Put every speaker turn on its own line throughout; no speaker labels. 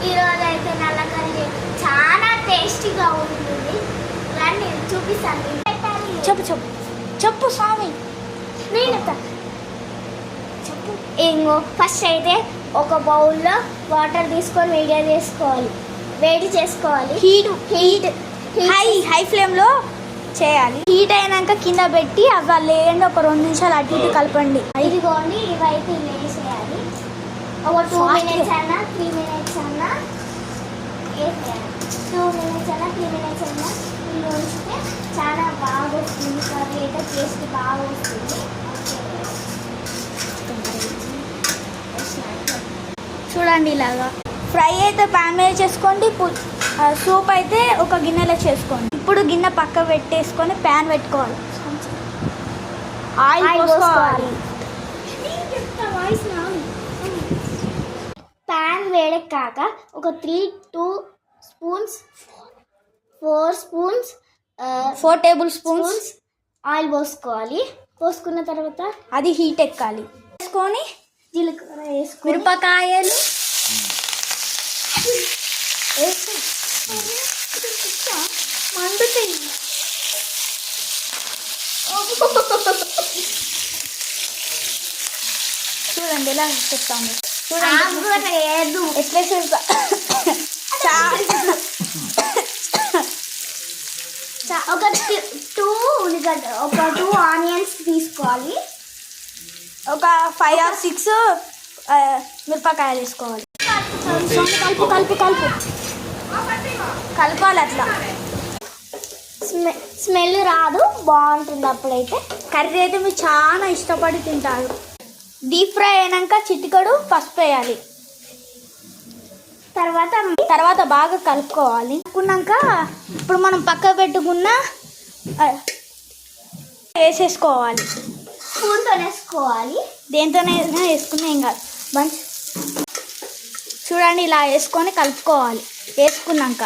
ఈరోజు అయితే నల్ల కర్రీ చాలా టేస్టీగా ఉంటుంది. రండి చూపిస్తాను. చెప్పు చెప్పు చెప్పు స్వామి. నేను చెప్పు. ఇంకో ఫస్ట్ అయితే ఒక బౌల్లో వాటర్ తీసుకొని వేడి చేసుకోవాలి. హీట్ హై ఫ్లేమ్లో చేయాలి. హీట్ అయినాక కింద పెట్టి అవి లేదండి ఒక 2 నిమిషాలు అటు ఇటు కలపండి. ఇదిగోండి ఇవైతే వేసేయాలి. ఒక 2 మినిట్స్ అన్నా 3 మినిట్స్ అన్నా వేసేయాలి. 2 మినిట్స్ అన్నా 3 మినిట్స్ అన్నా ఇలా ఉంచితే చాలా బాగా వస్తుంది. కర్రీ అయితే టేస్ట్ బాగా వస్తుంది. చూడండి ఇలాగా. ఫ్రై అయితే ప్యాన్ మీద చేసుకోండి. సూప్ అయితే ఒక గిన్నెలో చేసుకోండి. ఇప్పుడు గిన్నె పక్క పెట్టేసుకొని ప్యాన్ పెట్టుకోవాలి. ఆయిల్ పోసుకోవాలి. ప్యాన్ వేడెక్కాక ఒక 4 టేబుల్ స్పూన్స్ ఆయిల్ పోసుకోవాలి. పోసుకున్న తర్వాత అది హీట్ ఎక్కాలి. వేసుకొని జీలకర్ర వేసుకొని మిరపకాయలు మండుతాయి. చూడండి ఎలా చెప్తాము. చూడండి ఎట్లా చేస్తా. ఒక 2 ఆనియన్స్ తీసుకోవాలి. ఒక 5 or 6 మిరపకాయలు వేసుకోవాలి. కలపాలి. అట్లా స్మెల్ రాదు, బాగుంటుంది. అప్పుడైతే కర్రీ అయితే మీరు చాలా ఇష్టపడి తింటారు. డీప్ ఫ్రై అయినాక చిటికెడు పసుపు వేయాలి. తర్వాత బాగా కలుపుకోవాలి. కలుపుకున్నాక ఇప్పుడు మనం పక్క పెట్టుకున్న వేసేసుకోవాలి. స్పూన్తో వేసుకోవాలి. దేంతోనైనా వేసుకున్నా ఏం కాదు. చూడండి ఇలా వేసుకొని కలుపుకోవాలి. వేసుకున్నాక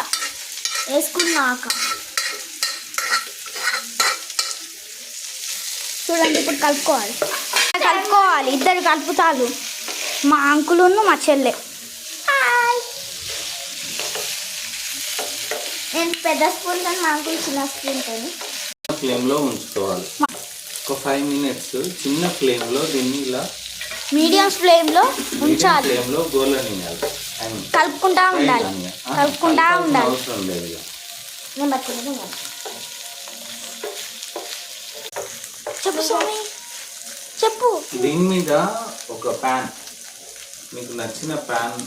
చూడండి ఇప్పుడు కలుపుకోవాలి. ఇద్దరు కలుపుతారు, మా అంకులును మా చెల్లె. నేను పెద్ద స్పూన్ కానీ మా అంకుల్ చిన్న స్పూన్ కానీ
ఫ్లేమ్లో ఉంచుకోవాలి. ఒక 5 మినిట్స్ చిన్న ఫ్లేమ్లో దీన్ని ఇలా
మీడియం ఫ్లేమ్లో ఉంచాలి.
ఫ్లేమ్లో గోలని
కలుపుకుంటా ఉండాలి.
అవసరం లేదు.
చెప్పు.
దీని మీద ఒక ప్యాన్, మీకు నచ్చిన ప్యాన్